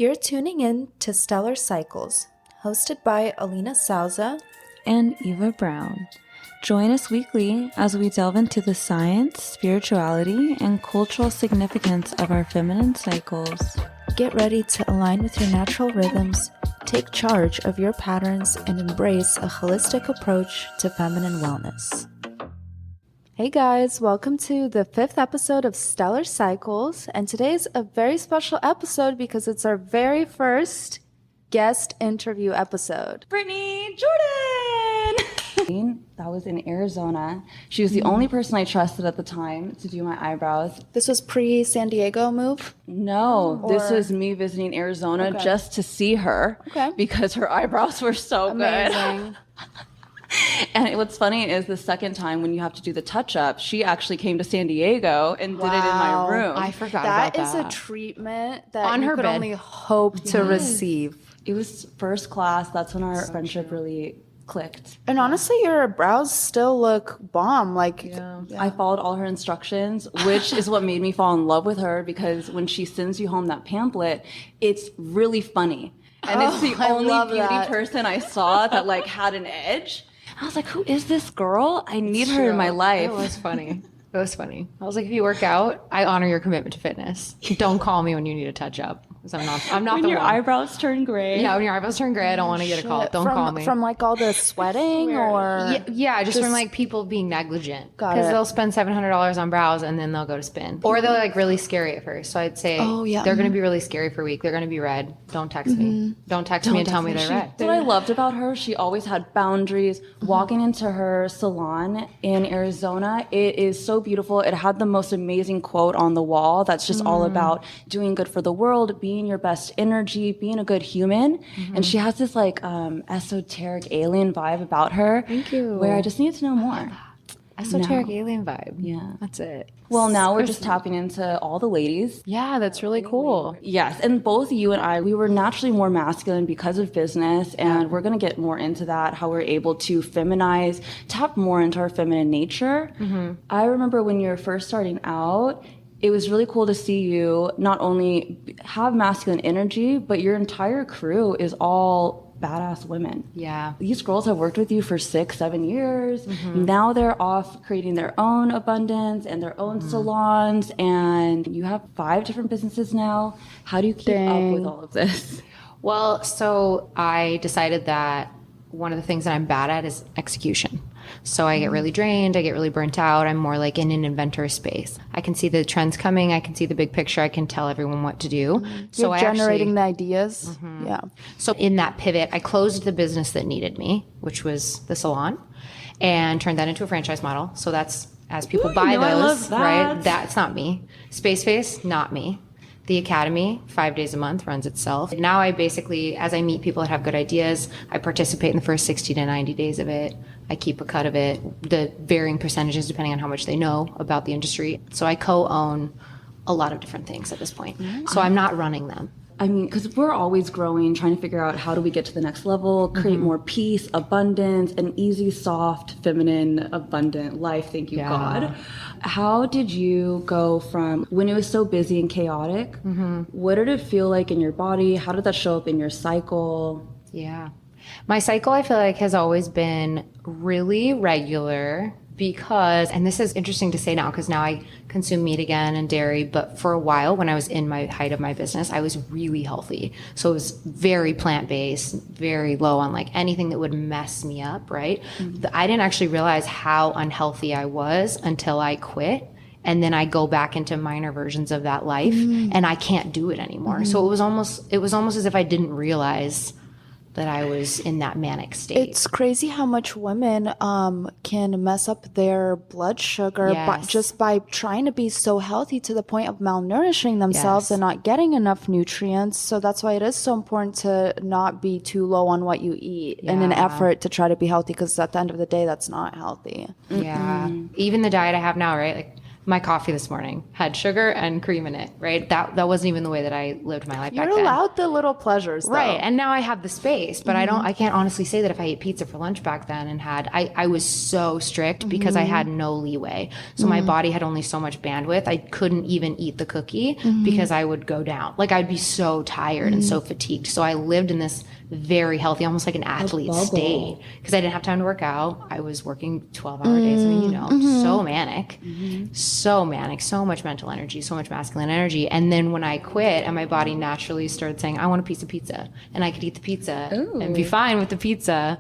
You're tuning in to Stellar Cycles, hosted by Alina and Eva Brown. Join us weekly as we delve into the science, spirituality, and cultural significance of our feminine cycles. Get ready to align with your natural rhythms, take charge of your patterns, and embrace a holistic approach to feminine wellness. Hey guys, welcome to the 5th episode of Stellar Cycles, and today's a very special episode because it's our very first guest interview episode. Britni Jordan! That was in Arizona. She was the only person I trusted at the time to do my eyebrows. This was pre-San Diego move? No, this was me visiting Arizona just to see her because her eyebrows were so amazing. Good. And what's funny is the second time when you have to do the touch-up, she actually came to San Diego and did it in my room. I forgot about that. That is a treatment that on you her could bed. only hope to receive. It was first class. That's when our friendship really clicked. And honestly, your brows still look bomb. I followed all her instructions, which is what made me fall in love with her, because when she sends you home that pamphlet, it's really funny. And it's the only beauty person I saw that had an edge. I was like, who is this girl? I need her in my life. It was funny. It was funny. I was like, if you work out, I honor your commitment to fitness. Don't call me when you need a touch up. I'm not when the your one. eyebrows turn gray. Yeah, when your eyebrows turn gray, I don't want to get a call. Don't call me. From all the sweating or? Yeah, just from people being negligent. Got it. Because they'll spend $700 on brows and then they'll go to spin. Or they're really scary at first. So I'd say they're going to be really scary for a week. They're going to be red. Don't text me. Don't text me and tell me they're red. What I loved about her, she always had boundaries. Walking into her salon in Arizona, it is so beautiful. It had the most amazing quote on the wall that's just all about doing good for the world, being your best energy, being a good human. And she has this esoteric alien vibe about her. Thank you. Where I just need to know more. Esoteric alien vibe. Yeah. That's it. Well, now we're just tapping into all the ladies. Yeah, that's really cool. Yes, and both you and I, we were naturally more masculine because of business, and we're going to get more into that, how we're able to feminize, tap more into our feminine nature. I remember when you were first starting out, it was really cool to see you not only have masculine energy, but your entire crew is all badass women. Yeah. These girls have worked with you for 6-7 years. Now they're off creating their own abundance and their own salons, and you have 5 different businesses now. How do you keep up with all of this? Well, so I decided that one of the things that I'm bad at is execution. So I get really drained. I get really burnt out. I'm more in an inventor space. I can see the trends coming. I can see the big picture. I can tell everyone what to do. So you're generating the ideas. Yeah. So in that pivot, I closed the business that needed me, which was the salon, and turned that into a franchise model. So that's as people buy those, I love that. right? That's not me. Space Face, not me. The Academy, 5 days a month, runs itself. Now I basically, as I meet people that have good ideas, I participate in the first 60 to 90 days of it. I keep a cut of it, the varying percentages depending on how much they know about the industry. So I co-own a lot of different things at this point. So I'm not running them. I mean, because we're always growing, trying to figure out how do we get to the next level, create more peace, abundance, an easy, soft, feminine, abundant life. Thank you, God. How did you go from when it was so busy and chaotic? What did it feel like in your body? How did that show up in your cycle? Yeah. My cycle, I feel like, has always been really regular because, and this is interesting to say now because now I consume meat again and dairy, but for a while when I was in my height of my business, I was really healthy. So it was very plant-based, very low on anything that would mess me up, right? I didn't actually realize how unhealthy I was until I quit. And then I go back into minor versions of that life and I can't do it anymore. So it was almost as if I didn't realize that I was in that manic state. It's crazy how much women can mess up their blood sugar just by trying to be so healthy to the point of malnourishing themselves and not getting enough nutrients. So that's why it is so important to not be too low on what you eat in an effort to try to be healthy, because at the end of the day, that's not healthy. Yeah. Even the diet I have now, right? my coffee this morning had sugar and cream in it, right? That wasn't even the way that I lived my life back then. You're allowed the little pleasures, though. Right. And now I have the space, but I can't honestly say that if I ate pizza for lunch back then and I was so strict because I had no leeway. So my body had only so much bandwidth. I couldn't even eat the cookie because I would go down. Like I'd be so tired and so fatigued. So I lived in this very healthy, almost like an athlete state, because I didn't have time to work out. I was working 12-hour days. I mean, so manic, so much mental energy, so much masculine energy. And then when I quit and my body naturally started saying, I want a piece of pizza, and I could eat the pizza and be fine with the pizza.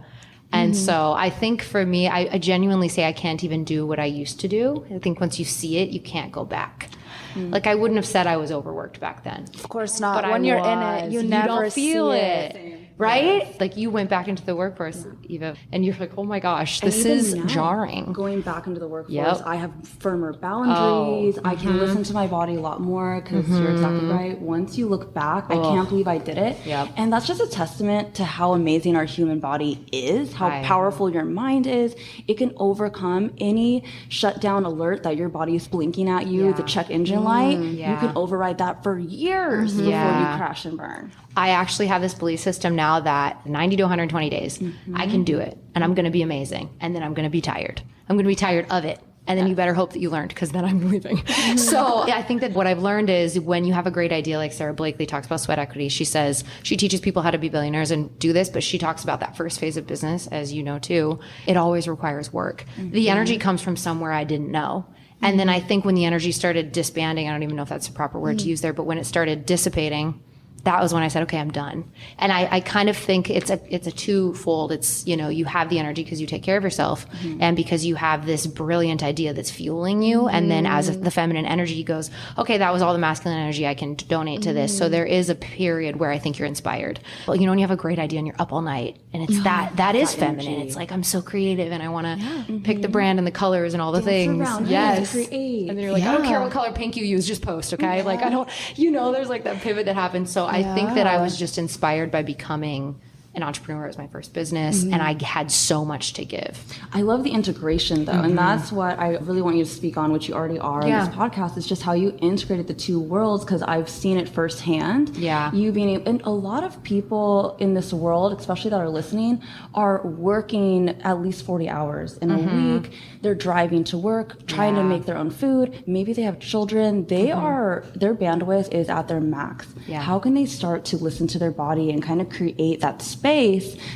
And so I think for me, I genuinely say I can't even do what I used to do. I think once you see it, you can't go back. Like I wouldn't have said I was overworked back then. Of course not. But when you're in it, you never don't feel see it. Right? Like you went back into the workforce, Eva, and you're like, oh my gosh, this is now, jarring. Going back into the workforce, I have firmer boundaries. I can listen to my body a lot more because you're exactly right. Once you look back, I can't believe I did it. And that's just a testament to how amazing our human body is, how powerful your mind is. It can overcome any shutdown alert that your body is blinking at you, the check engine light. You can override that for years before you crash and burn. I actually have this belief system now that 90 to 120 days, I can do it and I'm going to be amazing. And then I'm going to be tired. I'm going to be tired of it. And then you better hope that you learned because then I'm leaving. So I think that what I've learned is when you have a great idea, like Sarah Blakely talks about sweat equity, she says she teaches people how to be billionaires and do this, but she talks about that first phase of business, as you know too, it always requires work. The energy comes from somewhere I didn't know. And then I think when the energy started disbanding, I don't even know if that's a proper word to use there, but when it started dissipating, that was when I said, okay, I'm done. And I kind of think it's a twofold. It's, you have the energy because you take care of yourself and because you have this brilliant idea that's fueling you. And then as the feminine energy goes, okay, that was all the masculine energy I can donate to this. So there is a period where I think you're inspired. Well, when you have a great idea and you're up all night and it's that is feminine. Energy. It's like, I'm so creative and I want to pick the brand and the colors and all the things. Yes. Create. And then you're like, I don't care what color pink you use, just post. Okay. Like I don't, there's like that pivot that happens. So I think that I was just inspired by becoming an entrepreneur. It was my first business and I had so much to give. I love the integration though. And that's what I really want you to speak on, which you already are in this podcast, is just how you integrated the two worlds, because I've seen it firsthand. You being able, and a lot of people in this world, especially that are listening, are working at least 40 hours in a week. They're driving to work, trying to make their own food. Maybe they have children. They are, their bandwidth is at their max. How can they start to listen to their body and kind of create that space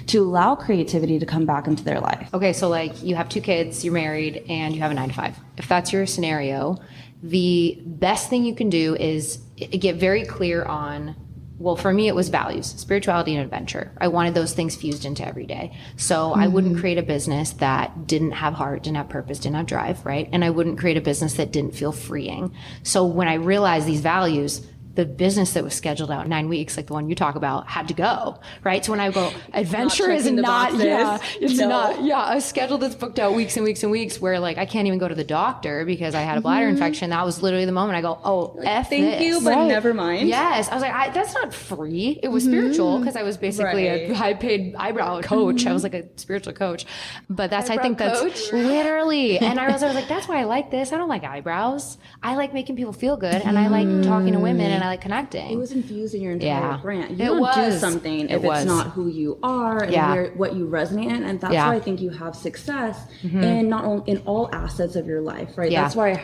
to allow creativity to come back into their life? Okay, so like you have 2 kids, you're married, and you have a 9-to-5. If that's your scenario, the best thing you can do is get very clear on, well, for me, it was values, spirituality, and adventure. I wanted those things fused into every day. So I wouldn't create a business that didn't have heart, didn't have purpose, didn't have drive, right? And I wouldn't create a business that didn't feel freeing. So when I realized these values, the business that was scheduled out 9 weeks, like the one you talk about, had to go, right? So when I go, adventure is not, a schedule that's booked out weeks and weeks and weeks where like I can't even go to the doctor because I had a bladder infection. That was literally the moment I go, oh, F thank this. you, but never mind. Yes. I was like, that's not free. It was spiritual because I was basically a high paid eyebrow coach. I was like a spiritual coach, but that's, I think that's literally, and I was like, that's why I like this. I don't like eyebrows. I like making people feel good and I like talking to women and I like connecting. It was infused in your entire brand. You don't do something if it's not who you are and what you resonate in. And that's why I think you have success in not only in all assets of your life, right? That's why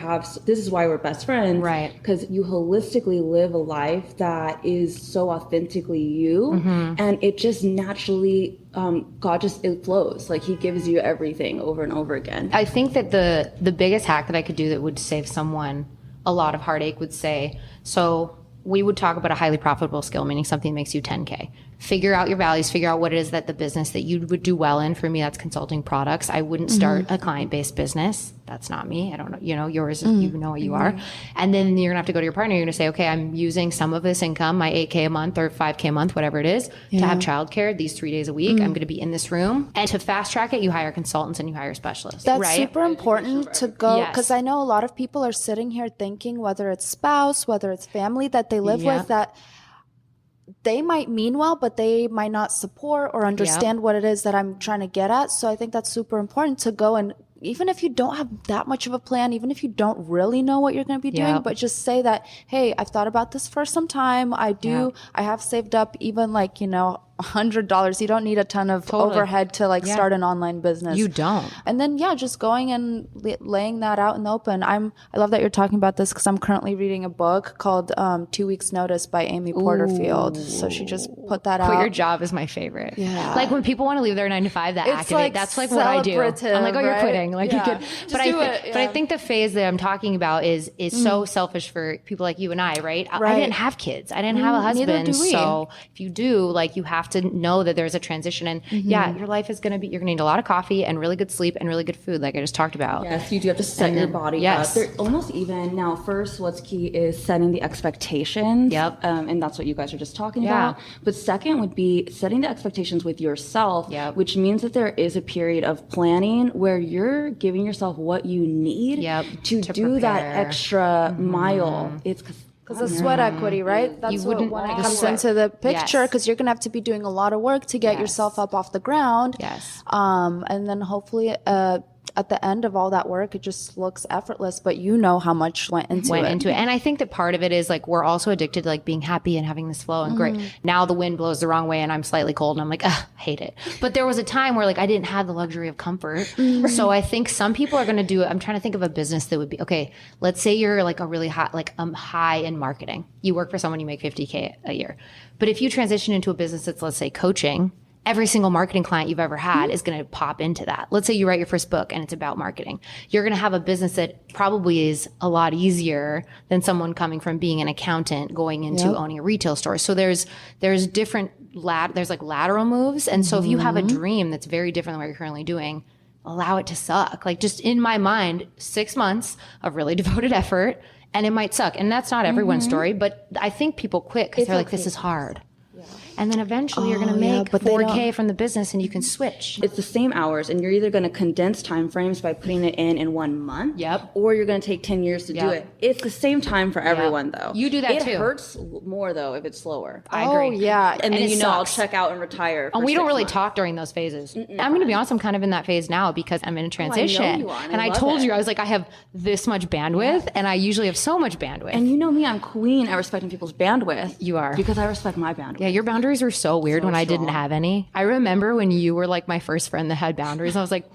this is why we're best friends. Right. Because you holistically live a life that is so authentically you and it just naturally God it flows. Like he gives you everything over and over again. I think that the biggest hack that I could do that would save someone a lot of heartache would say, so we would talk about a highly profitable skill, meaning something that makes you 10K. Figure out your values, figure out what it is that the business that you would do well in. For me, that's consulting products. I wouldn't start a client-based business. That's not me. I don't know, yours, you know what you are. And then you're gonna have to go to your partner. You're gonna say, okay, I'm using some of this income, my 8K a month or 5K a month, whatever it is, to have childcare these 3 days a week. I'm gonna be in this room. And to fast track it, you hire consultants and you hire specialists. That's super important to go, because I know a lot of people are sitting here thinking, whether it's spouse, whether it's family that they live with, that they might mean well, but they might not support or understand what it is that I'm trying to get at. So I think that's super important to go and even if you don't have that much of a plan, even if you don't really know what you're going to be doing, but just say that, hey, I've thought about this for some time. I have saved up even like, $100. You don't need a ton of overhead to like start an online business. You don't. And then just going and laying that out in the open. I love that you're talking about this because I'm currently reading a book called 2 Weeks Notice by Amy Porterfield. So she just put that out. Quit Your Job is my favorite. Yeah. Like when people want to leave their 9 to 5, that activate. Like that's like what I do. I'm like, oh, you're quitting. Like you could. But I think the phase that I'm talking about is so selfish for people like you and I, right? I didn't have kids. I didn't have a husband. Neither do we. So if you do, like you have to know that there's a transition, and your life is going to be, you're going to need a lot of coffee and really good sleep and really good food, like I just talked about. Yes, you do have to set your body up. They're almost even. Now, first, what's key is setting the expectations. Yep. And that's what you guys are just talking about. But second would be setting the expectations with yourself, which means that there is a period of planning where you're giving yourself what you need to do prepare. That extra mile. It's because the sweat equity, right? That's when it comes into the picture, because you're going to have to be doing a lot of work to get yourself up off the ground. Yes. And then hopefully at the end of all that work, it just looks effortless, but you know how much went into it. And I think that part of it is like, we're also addicted to like being happy and having this flow and great. Now the wind blows the wrong way and I'm slightly cold and I'm like, ugh, hate it. But there was a time where like I didn't have the luxury of comfort. So I think some people are going to do it. I'm trying to think of a business that would be, okay, let's say you're like a really hot, like high in marketing. You work for someone, you make $50K a year. But if you transition into a business that's, let's say, coaching, every single marketing client you've ever had is going to pop into that. Let's say you write your first book and it's about marketing. You're going to have a business that probably is a lot easier than someone coming from being an accountant going into owning a retail store. So there's different there's like lateral moves. And so if you have a dream that's very different than what you're currently doing, allow it to suck. Like just in my mind, 6 months of really devoted effort, and it might suck. And that's not everyone's story, but I think people quit because they're like, this is hard. And then eventually you're going to make $4K from the business and you can switch. It's the same hours, and you're either going to condense time frames by putting it in 1 month, or you're going to take 10 years to do it. It's the same time for everyone, though. You do that too. It hurts more, though, if it's slower. I agree. Oh, yeah. And then, I'll check out and retire. And we don't really talk during those phases. I'm going to be honest, I'm kind of in that phase now because I'm in a transition. I know you are, and I told you, I was like, I have this much bandwidth, and I usually have so much bandwidth. And you know me, I'm queen at respecting people's bandwidth. You are. Because I respect my bandwidth. Yeah, your boundaries were so weird when I didn't have any. I remember when you were like my first friend that had boundaries. I was like,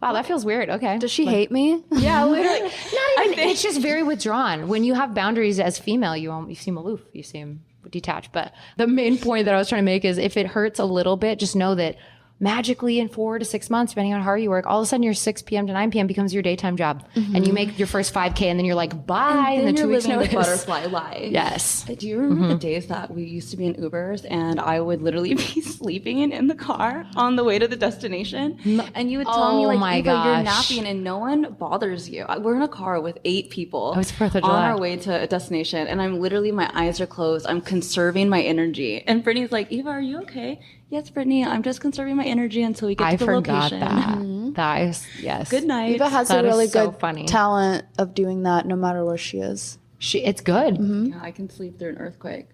wow, that feels weird. Okay. Does she hate me? Yeah, literally. Not even. It's just very withdrawn. When you have boundaries as female, you seem aloof. You seem detached. But the main point that I was trying to make is if it hurts a little bit, just know that magically in 4 to 6 months, depending on how hard you work, all of a sudden your 6 p.m. to 9 p.m. becomes your daytime job. And you make your first 5K and then you're like, bye. And then the 2 weeks living notice. the butterfly life. Yes. Do you remember the days that we used to be in Ubers and I would literally be sleeping in the car on the way to the destination? And you would tell me like, Eva, you're napping and no one bothers you. We're in a car with 8 people It was 4th of on July. our way to a destination and I'm literally, my eyes are closed. I'm conserving my energy. And Britni's like, Eva, are you okay? Yes, Britni, I'm just conserving my energy until we get to the location. I forgot that. That is, yes. Good night. Eva has That a really is so good funny. talent of doing that no matter where she is. It's good. Yeah, I can sleep through an earthquake.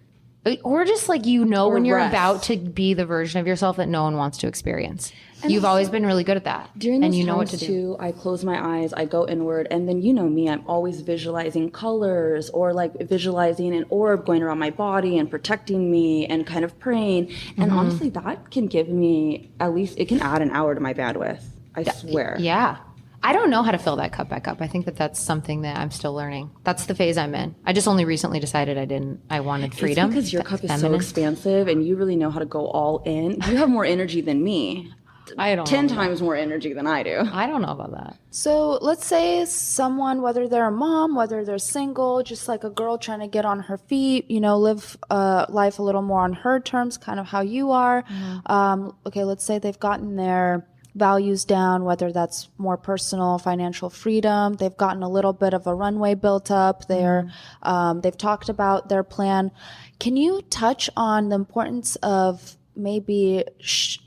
Or just like, when you're rest. about to be the version of yourself that no one wants to experience. You've always been really good at that. During and those you know what times to do. too, I close my eyes, I go inward, and then you know me, I'm always visualizing colors or like visualizing an orb going around my body and protecting me and kind of praying. And honestly, that can give me, at least it can add an hour to my bandwidth. I swear. Yeah. I don't know how to fill that cup back up. I think that that's something that I'm still learning. That's the phase I'm in. I just only recently decided I wanted freedom. It's because your cup is so expansive and you really know how to go all in. You have more energy than me. I don't 10 know. times more energy than I do. I don't know about that. So let's say someone, whether they're a mom, whether they're single, just like a girl trying to get on her feet, live life a little more on her terms, kind of how you are. Okay, let's say they've gotten their values down, whether that's more personal, financial freedom. They've gotten a little bit of a runway built up. They've talked about their plan. Can you touch on the importance of maybe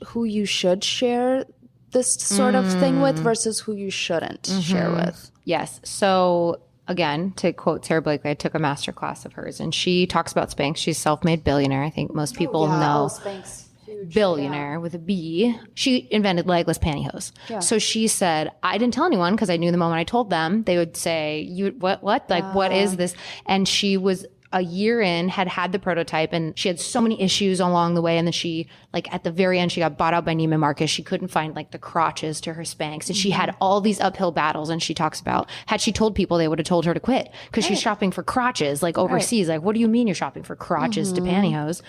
who you should share this sort of thing with versus who you shouldn't share with? Yes. So again, to quote Sarah Blakely, I took a master class of hers and she talks about Spanx. She's a self-made billionaire. I think most people know. Spanx. billionaire with a B. She invented legless pantyhose. Yeah. So she said, I didn't tell anyone because I knew the moment I told them, they would say, "You what? Like, what is this?" And she was a year in, had the prototype, and she had so many issues along the way. And then she, like, at the very end, she got bought out by Neiman Marcus. She couldn't find like the crotches to her Spanx. And she had all these uphill battles. And she talks about, had she told people, they would have told her to quit because she's shopping for crotches, like overseas. Like, what do you mean you're shopping for crotches to pantyhose?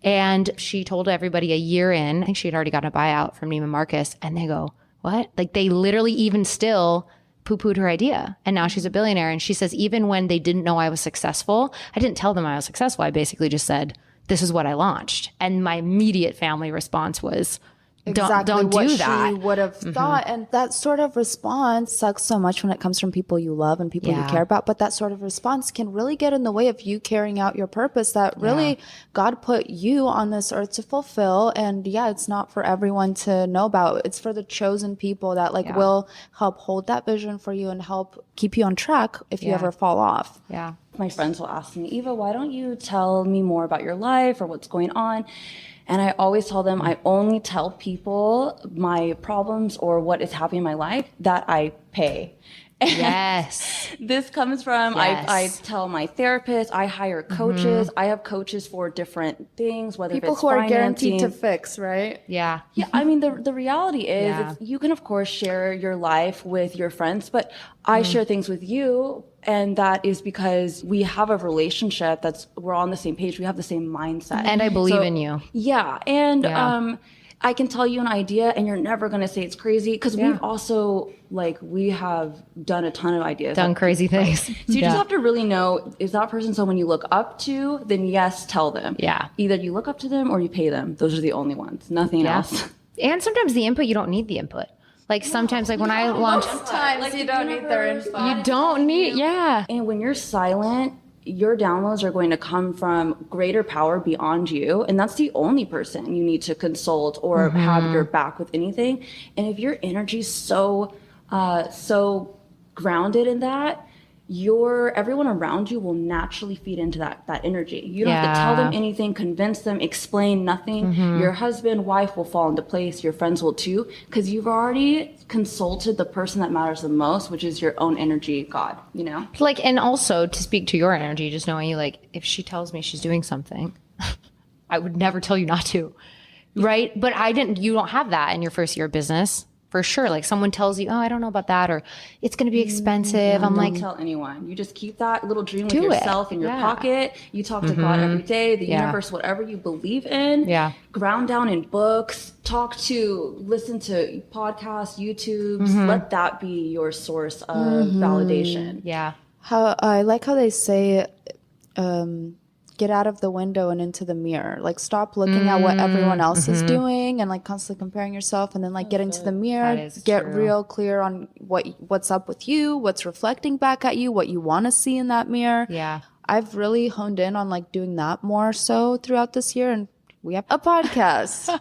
And she told everybody a year in, I think she had already gotten a buyout from Neiman Marcus. And they go, what? Like, they literally even still poo-pooed her idea. And now she's a billionaire. And she says, even when they didn't know I was successful, I didn't tell them I was successful. I basically just said, this is what I launched. And my immediate family response was, don't do that. She would have thought. And that sort of response sucks so much when it comes from people you love and people you care about. But that sort of response can really get in the way of you carrying out your purpose that really God put you on this earth to fulfill. And it's not for everyone to know about. It's for the chosen people that will help hold that vision for you and help keep you on track if you ever fall off. Yeah. My friends will ask me, Eva, why don't you tell me more about your life or what's going on? And I always tell them I only tell people my problems or what is happening in my life that I pay. Yes. This comes from, I tell my therapist, I hire coaches. I have coaches for different things, whether people it's who are financing. guaranteed to fix, right? Yeah. Yeah, I mean, the reality is you can, of course, share your life with your friends, but I share things with you. And that is because we have a relationship we're on the same page. We have the same mindset. And I believe in you. Yeah. And I can tell you an idea and you're never going to say it's crazy because we've also, we have done a ton of ideas. Done crazy things. So you just have to really know, is that person someone you look up to? Then yes, tell them. Yeah. Either you look up to them or you pay them. Those are the only ones. Nothing else. And sometimes the input, you don't need the input. Like sometimes, when I launch, Sometimes you don't need their info. you don't need, And when you're silent, your downloads are going to come from greater power beyond you. And that's the only person you need to consult or have your back with anything. And if your energy's so grounded in that, everyone around you will naturally feed into that energy. You don't have to tell them anything, convince them, explain nothing. Your husband, wife will fall into place. Your friends will too, because you've already consulted the person that matters the most, which is your own energy, God, and also to speak to your energy, just knowing you, if she tells me she's doing something, I would never tell you not to. Right. But you don't have that in your first year of business. For sure. Someone tells you, oh, I don't know about that, or it's going to be expensive. Don't tell anyone. You just keep that little dream with yourself in your pocket. You talk to God every day, the universe, whatever you believe in. Yeah. Ground down in books, listen to podcasts, YouTubes. Let that be your source of validation. Yeah. I like how they say, get out of the window and into the mirror. Stop looking at what everyone else is doing and constantly comparing yourself, and then get into the mirror, get real clear on what's up with you, what's reflecting back at you, what you want to see in that mirror. Yeah. I've really honed in on doing that more so throughout this year, and we have a podcast.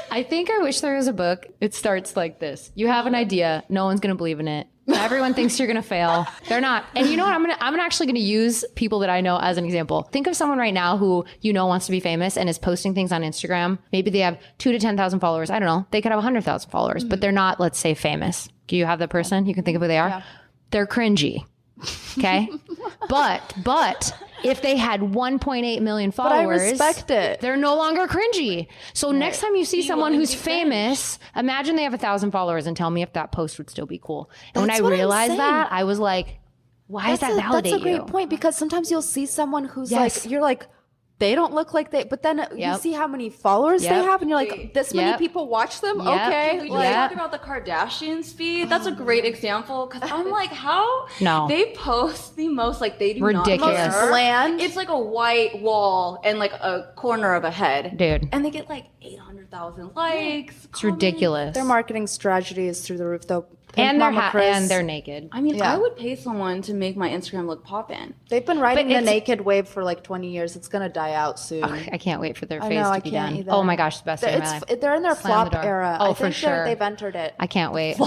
I think I wish there was a book. It starts like this. You have an idea. No one's going to believe in it. Everyone thinks you're going to fail. They're not. And you know what? I'm actually going to use people that I know as an example. Think of someone right now who wants to be famous and is posting things on Instagram. Maybe they have 2 to 10,000 followers. I don't know. They could have 100,000 followers, but they're not, let's say, famous. Do you have the person? You can think of who they are. Yeah. They're cringy. Okay. but if they had 1.8 million followers, but I respect it. They're no longer cringy. So next time you see someone who's famous, imagine they have 1,000 followers and tell me if that post would still be cool. And when I realized that, I was like, why does that validate you? That's a great point, because sometimes you'll see someone who's you're they don't look like but then you see how many followers they have, and you're this many people watch them? Okay. We just talked about the Kardashians feed. That's a great example, because I'm how? No. They post the most, they do ridiculous. Not most bland. It's a white wall and a corner of a head. Dude. And they get 800,000 likes. It's ridiculous. Their marketing strategy is through the roof, though. And they're Mama Chris. and they're naked. I mean, Yeah. I would pay someone to make my Instagram look poppin'. They've been riding But the it's- naked wave for like 20 years. It's gonna die out soon. I can't wait for their I phase know, to I be can't done. either. Oh my gosh, the best day of my life. They're in their Slam the flop door. era. Oh, I for think sure. they've entered it. I can't wait.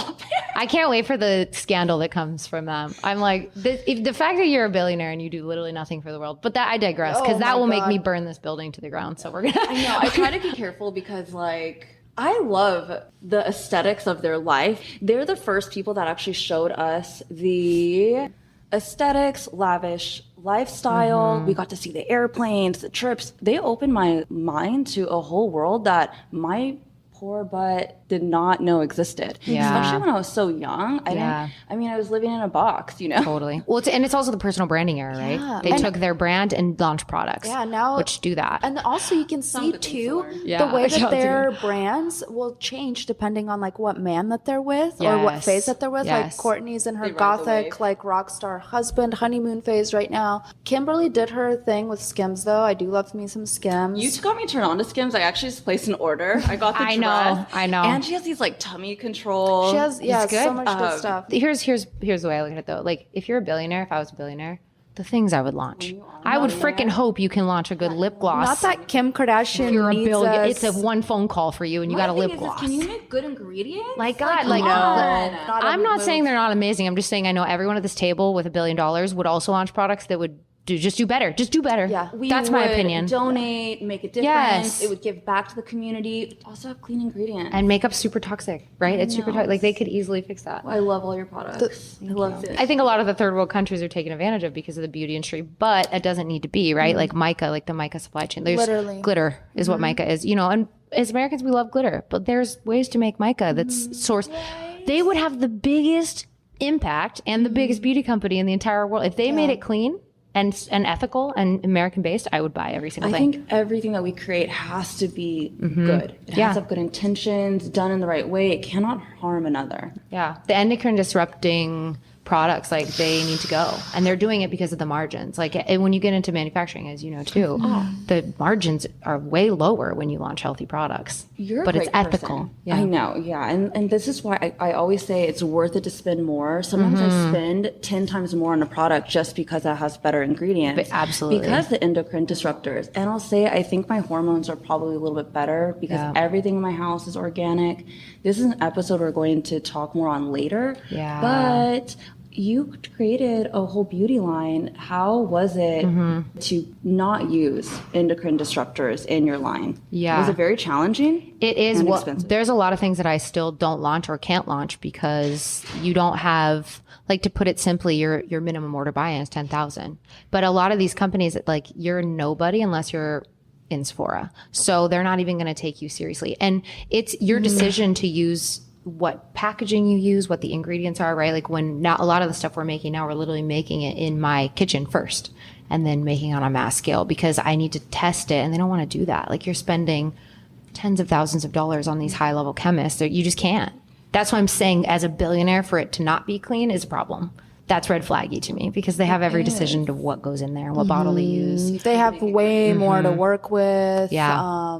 I can't wait for the scandal that comes from them. I'm like, if the fact that you're a billionaire and you do literally nothing for the world, but that I digress because Oh that my will make God. me burn this building to the ground. So we're gonna. I know. I try to be careful because, like, I love the aesthetics of their life. They're the first people that actually showed us the aesthetics, lavish lifestyle. We got to see the airplanes, the trips. They opened my mind to a whole world that my poor butt did not know existed. Yeah. Especially when I was so young. I was living in a box, you know? Totally. Well, and it's also the personal branding era, right? Yeah. They And- took their brand and launched products. Yeah, now which do that. And also you can see good things to too learn. Yeah, the way yeah, that their brands will change depending on like what man that they're with or what Yes. phase that they're with. Like Yes. Courtney's in her They ride the gothic wave. like rock star husband honeymoon phase right now. Kimberly did her thing with Skims though. I do love me some Skims. You got me turned on to Skims. I actually just placed an order. I got the I dress. know. And she has these like tummy control. She has It's so good. much good stuff. Here's the way I look at it though. Like if you're a billionaire, if I was a billionaire, the things I would launch. I would freaking hope you can launch a good lip gloss. Not that Kim Kardashian you're a needs billionaire. us. It's a one phone call for you and you got a My lip thing gloss. Can you make good ingredients? Like God, come like on. I'm not saying they're not amazing. I'm just saying I know everyone at this table with $1 billion would also launch products that would do better. Just do better. Yeah. That's my would opinion. Donate, make a difference. Yes. It would give back to the community. Also have clean ingredients. And makeup's super toxic, right? It's super toxic. Like they could easily fix that. I love all your products. I love it. I think a lot of the third world countries are taken advantage of because of the beauty industry, but it doesn't need to be, right? Like mica, like the mica supply chain. There's Literally. glitter is what mica is, and as Americans, we love glitter, but there's ways to make mica that's sourced. They would have the biggest impact and the biggest beauty company in the entire world. If they made it clean and ethical and American based, I would buy every single I thing. think everything that we create has to be good. It Yeah. has to have good intentions, done in the right way. It cannot harm another. Yeah. The endocrine disrupting products, like they need to go. And they're doing it because of the margins. Like when you get into manufacturing, as you know too, the margins are way lower when you launch healthy products. You're a but it's great ethical. person. Yeah. I know, yeah. And this is why I always say it's worth it to spend more. Sometimes I spend 10 times more on a product just because it has better ingredients. But absolutely. Because the endocrine disruptors. And I'll say I think my hormones are probably a little bit better because everything in my house is organic. This is an episode we're going to talk more on later. Yeah. But you created a whole beauty line. How was it to not use endocrine disruptors in your line? Yeah. Was it very challenging? It is. And Well, expensive. there's a lot of things that I still don't launch or can't launch because you don't have, like, to put it simply, your minimum order buy-in is 10,000. But a lot of these companies, like, you're nobody unless you're in Sephora. So they're not even going to take you seriously. And it's your decision to use what packaging you use, what the ingredients are, right? Like when now a lot of the stuff we're making now, we're literally making it in my kitchen first and then making on a mass scale because I need to test it and they don't want to do that. Like you're spending tens of thousands of dollars on these high level chemists that you just can't. That's why I'm saying as a billionaire for it to not be clean is a problem. That's red flaggy to me because they have every decision to what goes in there and what bottle they use. They have way more to work with. Yeah.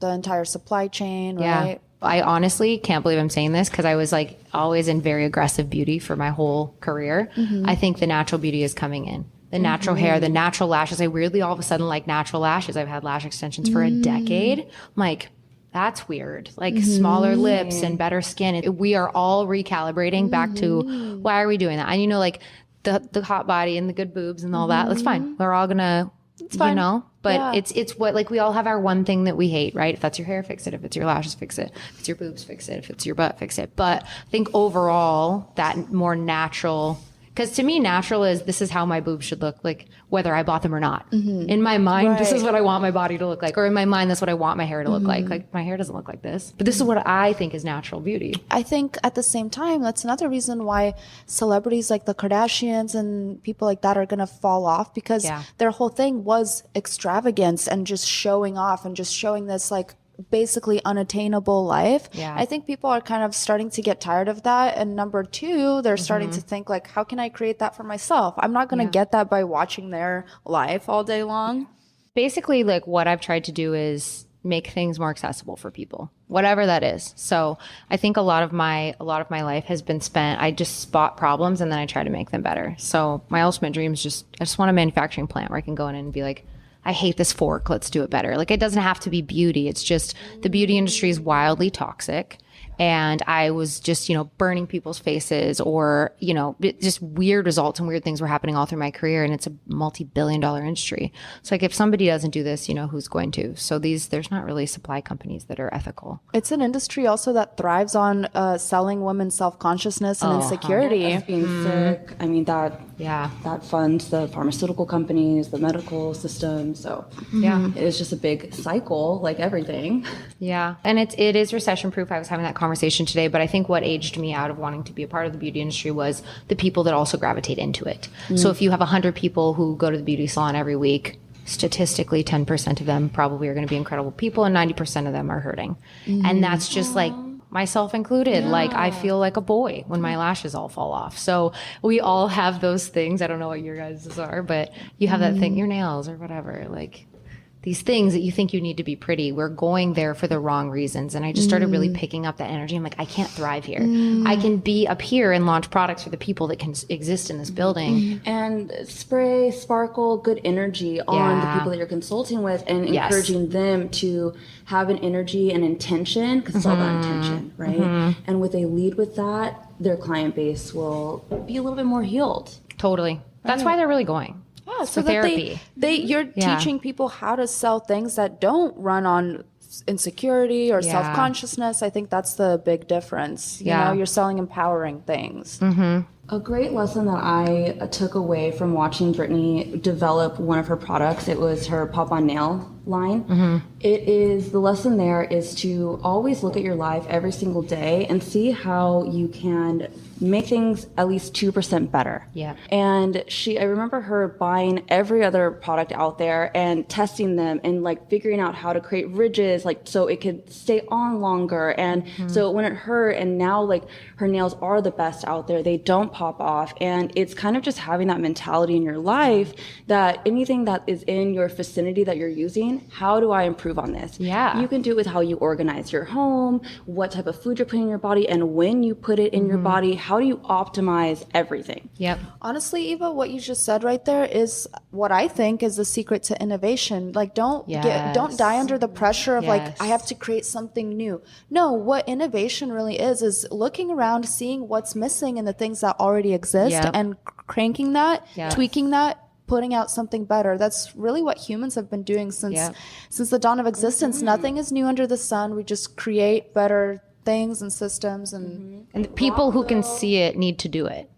The entire supply chain, Yeah. right? I honestly can't believe I'm saying this because I was like always in very aggressive beauty for my whole career. I think the natural beauty is coming in. The natural hair, the natural lashes. I weirdly all of a sudden like natural lashes. I've had lash extensions for a decade. I'm like, that's weird. Like smaller lips and better skin. We are all recalibrating back to why are we doing that? And like the hot body and the good boobs and all that. That's fine. We're all gonna, but it's what, like we all have our one thing that we hate, right? If that's your hair, fix it. If it's your lashes, fix it. If it's your boobs, fix it. If it's your butt, fix it. But I think overall that more natural, because to me, natural is this is how my boobs should look like, whether I bought them or not. In my mind, this is what I want my body to look like. Or in my mind, that's what I want my hair to look like. Like my hair doesn't look like this. But this is what I think is natural beauty. I think at the same time, that's another reason why celebrities like the Kardashians and people like that are going to fall off because their whole thing was extravagance and just showing off and just showing this like basically unattainable life. Yeah. I think people are kind of starting to get tired of that. And number two, they're starting to think like, how can I create that for myself? I'm not going to get that by watching their life all day long. Basically, like what I've tried to do is make things more accessible for people, whatever that is. So I think a lot of my life has been spent, I just spot problems and then I try to make them better. So my ultimate dream is I just want a manufacturing plant where I can go in and be like, I hate this fork, let's do it better. Like, it doesn't have to be beauty. It's just the beauty industry is wildly toxic. And I was just, burning people's faces, or, just weird results and weird things were happening all through my career. And it's a multi-billion-dollar industry. So like, if somebody doesn't do this, who's going to? So there's not really supply companies that are ethical. It's an industry also that thrives on selling women's self-consciousness and insecurity. Being sick. I mean, that funds the pharmaceutical companies, the medical system. So it's just a big cycle, like everything. Yeah. And it is recession proof. I was having that conversation today, but I think what aged me out of wanting to be a part of the beauty industry was the people that also gravitate into it. So if you have 100 people who go to the beauty salon every week, statistically 10% of them probably are going to be incredible people and 90% of them are hurting. And that's just like, myself included. Like, I feel like a boy when my lashes all fall off. So we all have those things. I don't know what your guys' are, but you have that thing, your nails or whatever, like these things that you think you need to be pretty. We're going there for the wrong reasons. And I just started really picking up that energy. I'm like, I can't thrive here. I can be up here and launch products for the people that can exist in this building. And spray, sparkle, good energy on the people that you're consulting with, and encouraging them to have an energy and intention, because it's all about intention, right? And with a lead with that, their client base will be a little bit more healed. Totally. That's why they're really going. Yeah, so that therapy. You're teaching people how to sell things that don't run on insecurity or self-consciousness. I think that's the big difference. You know, you're selling empowering things. A great lesson that I took away from watching Britni develop one of her products, it was her pop-on nail line. The lesson there is to always look at your life every single day and see how you can make things at least 2% better. And I remember her buying every other product out there and testing them and like figuring out how to create ridges, like so it could stay on longer. And so when it hurt, and now like her nails are the best out there, they don't pop off. And it's kind of just having that mentality in your life that anything that is in your vicinity that you're using, how do I improve on this? You can do it with how you organize your home, what type of food you're putting in your body, and when you put it in your body, how do you optimize everything? Honestly, Eva, what you just said right there is what I think is the secret to innovation. Like, don't die under the pressure of like, I have to create something new. No, what innovation really is looking around, seeing what's missing in the things that already exist and cranking that, tweaking that, putting out something better. That's really what humans have been doing since the dawn of existence. Nothing is new under the sun. We just create better things and systems, and the people who can see it need to do it.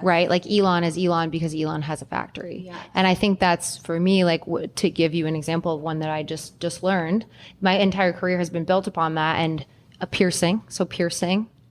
Right? Like Elon is Elon because Elon has a factory. And I think that's, for me, like to give you an example of one that I just learned, my entire career has been built upon that, and a piercing.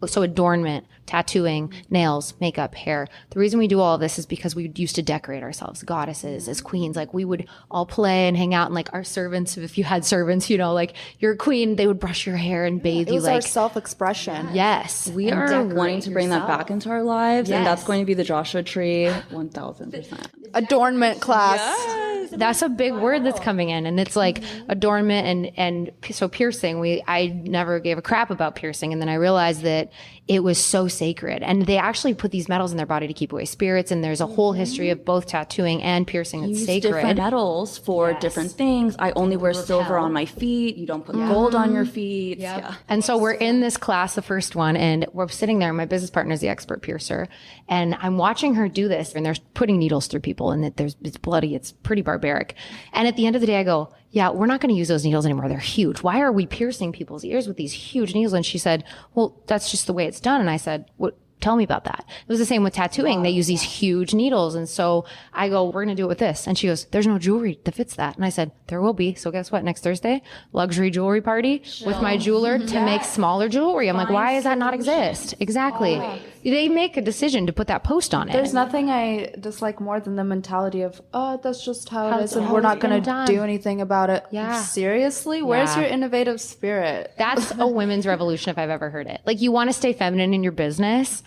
So adornment, tattooing, nails, makeup, hair. The reason we do all of this is because we used to decorate ourselves, goddesses, as queens. Like, we would all play and hang out, and like our servants, if you had servants, like you're a queen, they would brush your hair and bathe you. It was like our self-expression. Yes. We are wanting to bring that back into our lives, and that's going to be the Joshua Tree 1000%. Adornment class. That's a big word that's coming in, and it's like adornment and so piercing. I never gave a crap about piercing, and then I realized that it was so sacred, and they actually put these metals in their body to keep away spirits, and there's a whole history of both tattooing and piercing that's sacred. Different metals for different things. I only wear silver on my feet. You don't put gold on your feet. And so we're in this class, the first one, and we're sitting there. My business partner is the expert piercer, and I'm watching her do this, and they're putting needles through people, and it's bloody. It's pretty barbaric. And at the end of the day, I go, we're not going to use those needles anymore. They're huge. Why are we piercing people's ears with these huge needles? And she said, well, that's just the way it's done. And I said, what? Tell me about that. It was the same with tattooing. They use these huge needles. And so I go, we're going to do it with this. And she goes, there's no jewelry that fits that. And I said, there will be. So guess what? Next Thursday, luxury jewelry party with my jeweler to make smaller jewelry. I'm like, why does that not exist? Exactly. They make a decision to put that post on it. There's nothing I dislike more than the mentality of, that's just how it is, and we're not going to do anything about it. Seriously? Where's your innovative spirit? That's a women's revolution if I've ever heard it. Like, you want to stay feminine in your business,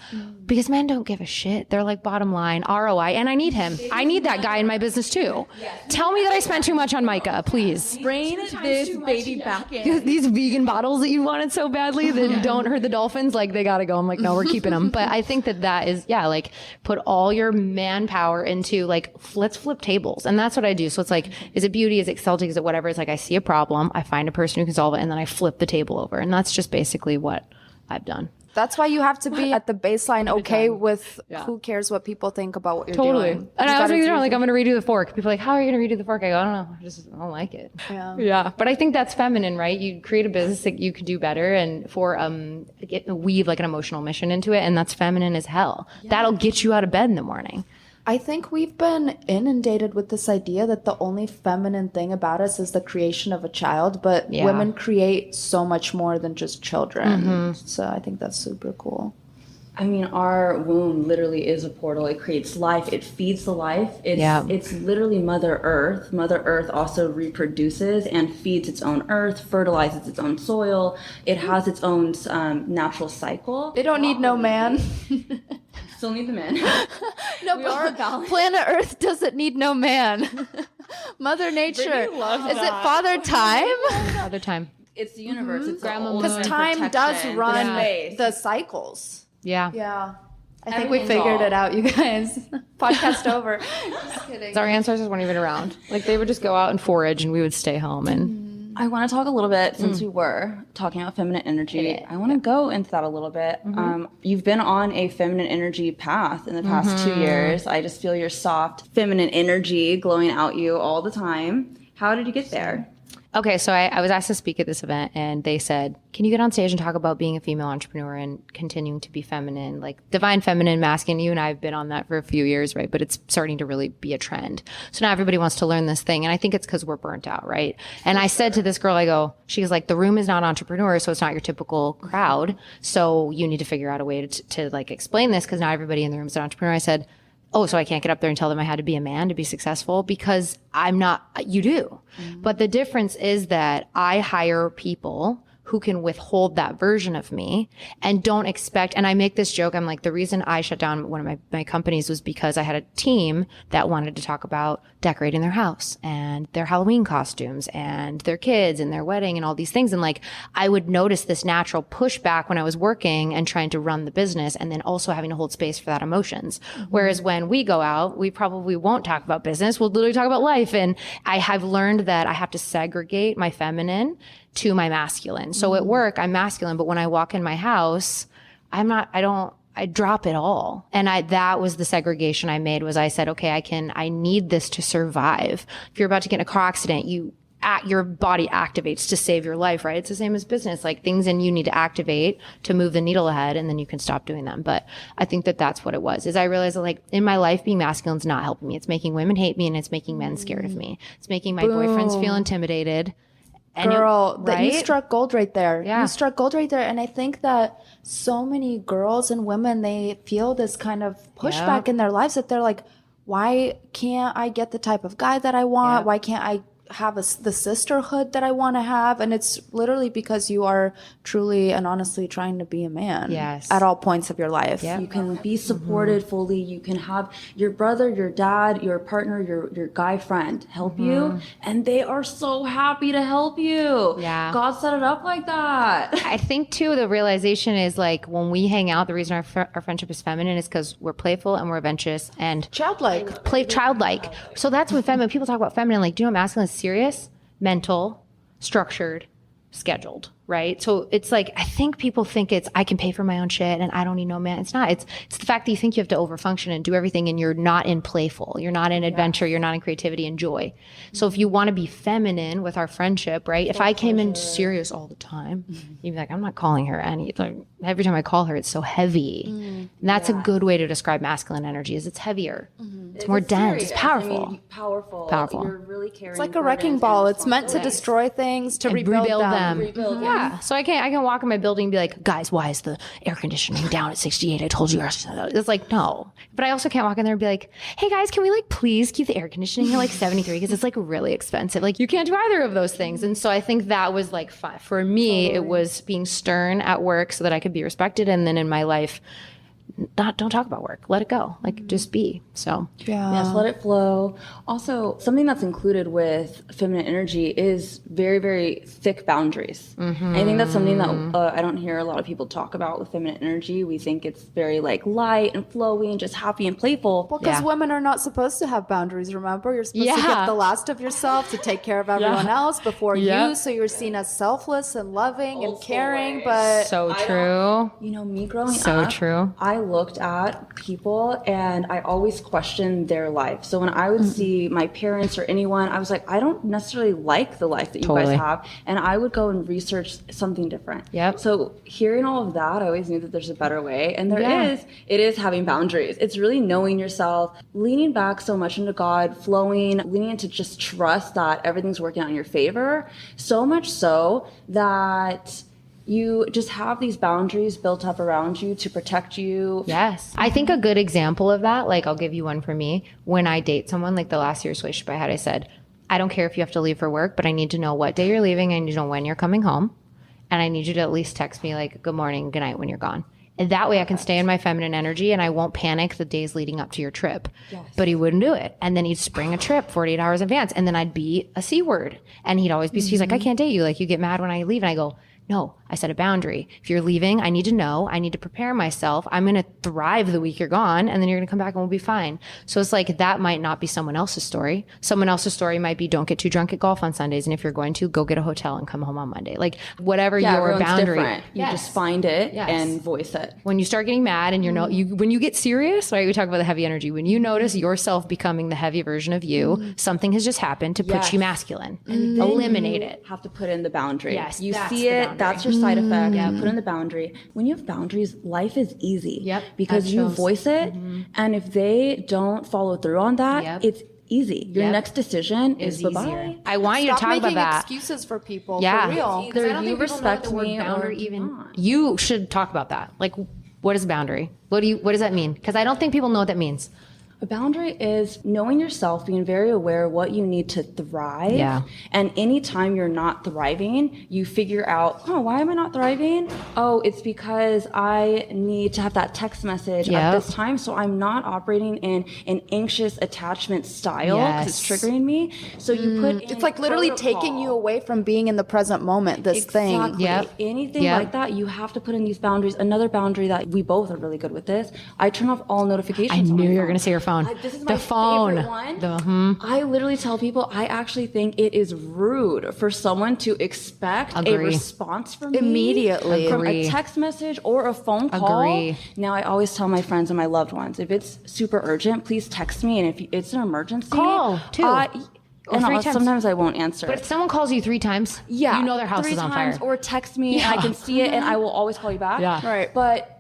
because men don't give a shit. They're like bottom line ROI, and I need him. I need that guy in my business too. Tell me that I spent too much on Micah, please. Bring this baby back in. These vegan bottles that you wanted so badly that don't hurt the dolphins, like they gotta go. I'm like, no, we're keeping them. But I think that is, like put all your manpower into like, let's flip tables. And that's what I do. So it's like, is it beauty? Is it Celtic? Is it whatever? It's like, I see a problem. I find a person who can solve it. And then I flip the table over. And that's just basically what I've done. That's why you have to be at the baseline okay with who cares what people think about what you're doing. And I was like, I'm going to redo the fork. People are like, how are you going to redo the fork? I go, I don't know. I don't like it. Yeah. But I think that's feminine, right? You create a business that you could do better and weave like an emotional mission into it. And that's feminine as hell. Yeah. That'll get you out of bed in the morning. I think we've been inundated with this idea that the only feminine thing about us is the creation of a child, but women create so much more than just children. So I think that's super cool. I mean, our womb literally is a portal. It creates life. It feeds the life. It's literally Mother Earth. Mother Earth also reproduces and feeds its own earth, fertilizes its own soil. It has its own natural cycle. They don't need no man. Still need the man. No, we are balanced. Planet Earth doesn't need no man. Mother Nature. Is it Father Time? Father Time. It's the universe. It's Grandma Moon. Because time does run the cycles. Yeah. I think we figured it out, you guys. Podcast over. Just kidding. Our ancestors weren't even around. Like they would just go out and forage and we would stay home. And I want to talk a little bit, since we were talking about feminine energy, I want to go into that a little bit. You've been on a feminine energy path in the past 2 years. I just feel your soft feminine energy glowing out you all the time. How did you get there? Okay, so I was asked to speak at this event and they said, can you get on stage and talk about being a female entrepreneur and continuing to be feminine, like divine feminine, masculine? You and I have been on that for a few years, right? But it's starting to really be a trend. So now everybody wants to learn this thing. And I think it's because we're burnt out, right? And I said to this girl, she's like, the room is not entrepreneurs, so it's not your typical crowd. So you need to figure out a way to like explain this because not everybody in the room is an entrepreneur. I said, oh, so I can't get up there and tell them I had to be a man to be successful because I'm not, you do. But the difference is that I hire people who can withhold that version of me and don't expect, and I make this joke, I'm like, the reason I shut down one of my companies was because I had a team that wanted to talk about decorating their house and their Halloween costumes and their kids and their wedding and all these things. And like, I would notice this natural pushback when I was working and trying to run the business and then also having to hold space for that emotions. Whereas when we go out, we probably won't talk about business. We'll literally talk about life. And I have learned that I have to segregate my feminine to my masculine. So at work, I'm masculine, but when I walk in my house, I drop it all. And that was the segregation I made was I said, okay, I need this to survive. If you're about to get in a car accident, your body activates to save your life, right? It's the same as business, like things in you need to activate to move the needle ahead and then you can stop doing them. But I think that's what it was, is I realized that like in my life, being masculine is not helping me. It's making women hate me and it's making men scared of me. It's making my boyfriends feel intimidated. Girl, right? You struck gold right there. Yeah. You struck gold right there. And I think that so many girls and women, they feel this kind of pushback in their lives that they're like, why can't I get the type of guy that I want? Why can't I have the sisterhood that I want to have? And it's literally because you are truly and honestly trying to be a man at all points of your life. You can be supported fully. You can have your brother, your dad, your partner, your guy friend help you. And they are so happy to help you. Yeah. God set it up like that. I think too, the realization is like when we hang out, the reason our friendship is feminine is because we're playful and we're adventurous and childlike. So that's when feminine, people talk about feminine, like, do you know what masculine is? Serious, mental, structured, scheduled, right? So it's like, I think people think I can pay for my own shit and I don't need no man. It's not. It's the fact that you think you have to overfunction and do everything and you're not in playful. You're not in adventure. You're not in creativity and joy. So if you want to be feminine with our friendship, right? If I came in serious all the time, you'd be like, I'm not calling her any. Like, every time I call her, it's so heavy. And that's a good way to describe masculine energy is it's heavier. It's more dense. It's powerful. I mean, powerful. You're really caring. It's like a wrecking ball. It's meant to destroy things, to rebuild them. Yeah. So I can walk in my building and be like, guys, why is the air conditioning down at 68? I told you. It's like, no. But I also can't walk in there and be like, hey guys, can we like please keep the air conditioning at like 73? Because it's like really expensive. Like you can't do either of those things. And so I think that was like fun. For me, it was being stern at work so that I could be respected. And then in my life, don't talk about work. Let it go. Like just be. So Yes, let it flow. Also, something that's included with feminine energy is very, very thick boundaries. I think that's something that I don't hear a lot of people talk about with feminine energy. We think it's very like light and flowy and just happy and playful. Well, because women are not supposed to have boundaries, remember? You're supposed to give the last of yourself to take care of everyone else before you. So you're seen as selfless and loving and caring. But so true. You know, me growing up, So true. I looked at people and I always questioned their life. So when I would see my parents or anyone, I was like, I don't necessarily like the life that you guys have. And I would go and research something different. Yep. So hearing all of that, I always knew that there's a better way. And it is having boundaries. It's really knowing yourself, leaning back so much into God, flowing, leaning into just trust that everything's working out in your favor. So much so that you just have these boundaries built up around you to protect you. Yes. I think a good example of that, like I'll give you one for me. When I date someone, like the last serious relationship I had, I said, I don't care if you have to leave for work, but I need to know what day you're leaving. I need to know when you're coming home. And I need you to at least text me like good morning, good night when you're gone. And that way I can stay in my feminine energy and I won't panic the days leading up to your trip. Yes. But he wouldn't do it. And then he'd spring a trip 48 hours in advance. And then I'd be a C word. And he'd always be, he's like, I can't date you. Like you get mad when I leave. And I go, no, I set a boundary. If you're leaving, I need to know. I need to prepare myself. I'm going to thrive the week you're gone, and then you're going to come back and we'll be fine. So it's like that might not be someone else's story. Someone else's story might be don't get too drunk at golf on Sundays, and if you're going to, go get a hotel and come home on Monday. Like whatever your boundary. Different. You just find it and voice it. When you start getting mad and when you get serious, right? We talk about the heavy energy. When you notice yourself becoming the heavy version of you, something has just happened to put you masculine. And eliminate it. Have to put in the boundary. Yes, you see it. That's your side effect. Put in the boundary. When you have boundaries, life is easy. Yep. Because you voice it. And if they don't follow through on that, it's easy. Your next decision is bye-bye. I want you to talk about that. Excuses for people. Yeah. For real. Either you respect me or even. You should talk about that. Like, what is a boundary? What does that mean? Because I don't think people know what that means. A boundary is knowing yourself, being very aware of what you need to thrive. Yeah. And anytime you're not thriving, you figure out, why am I not thriving? Oh, it's because I need to have that text message at this time. So I'm not operating in an anxious attachment style because it's triggering me. So you put in it's like literally taking you away from being in the present moment, this thing. Yep. Anything like that, you have to put in these boundaries. Another boundary that we both are really good with this, I turn off all notifications. I knew you were going to say your phone. This is my favorite one. I literally tell people I actually think it is rude for someone to expect a response from me immediately from a text message or a phone call. Now I always tell my friends and my loved ones, if it's super urgent, please text me, and if it's an emergency, call too. And sometimes I won't answer. But if someone calls you 3 times, you know their house is on fire. Or text me, and I can see it, and I will always call you back. Yeah. Right. But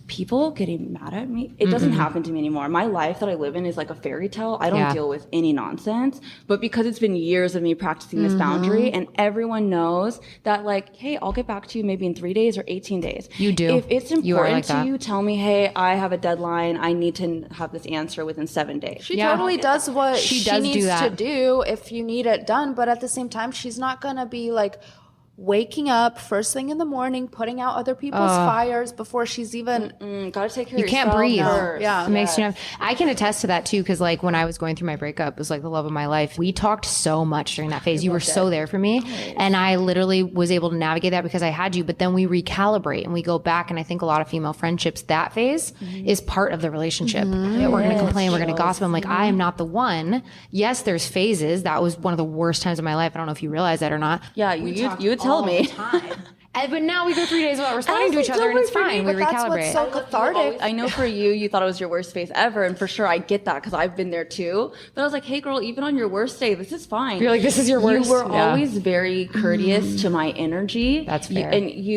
people getting mad at me, it doesn't happen to me anymore. My life that I live in is like a fairy tale. I don't deal with any nonsense. But because it's been years of me practicing this boundary, and everyone knows that, like, hey, I'll get back to you maybe in 3 days or 18 days. You do. If it's important to you, tell me, hey, I have a deadline. I need to have this answer within 7 days. She totally does what she needs to do if you need it done. But at the same time, she's not going to be like waking up first thing in the morning, putting out other people's fires before she's even gotta take care of yourself. You can't breathe. Yeah. It makes you I can attest to that too, because like when I was going through my breakup, it was like the love of my life. We talked so much during that phase. You were so there for me. And I literally was able to navigate that because I had you. But then we recalibrate and we go back. And I think a lot of female friendships, that phase is part of the relationship. We're going to complain. We're going to gossip. I'm like, I am not the one. Yes, there's phases. That was one of the worst times of my life. I don't know if you realize that or not. Yeah, you would tell me. But now we go 3 days without responding to each other, and it's fine. We recalibrate. That's what's so cathartic. I know for you thought it was your worst phase ever, and for sure I get that because I've been there too. But I was like, hey girl, even on your worst day, this is fine. You're like, this is your worst. You were always very courteous to my energy. That's fair.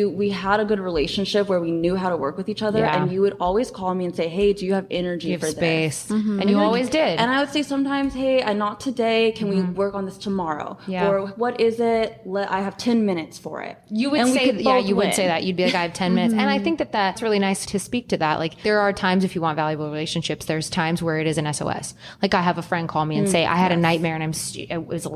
We had a good relationship where we knew how to work with each other, and you would always call me and say, hey, do you have energy for space? this? And you always did. And I would say sometimes, hey, not today. Can we work on this tomorrow? Yeah. Or what is it? I have 10 minutes for it. You would say, you would say that. You'd be like, I have 10 minutes. And I think that that's really nice to speak to that. Like there are times if you want valuable relationships, there's times where it is an SOS. Like I have a friend call me and say, I had a nightmare and it was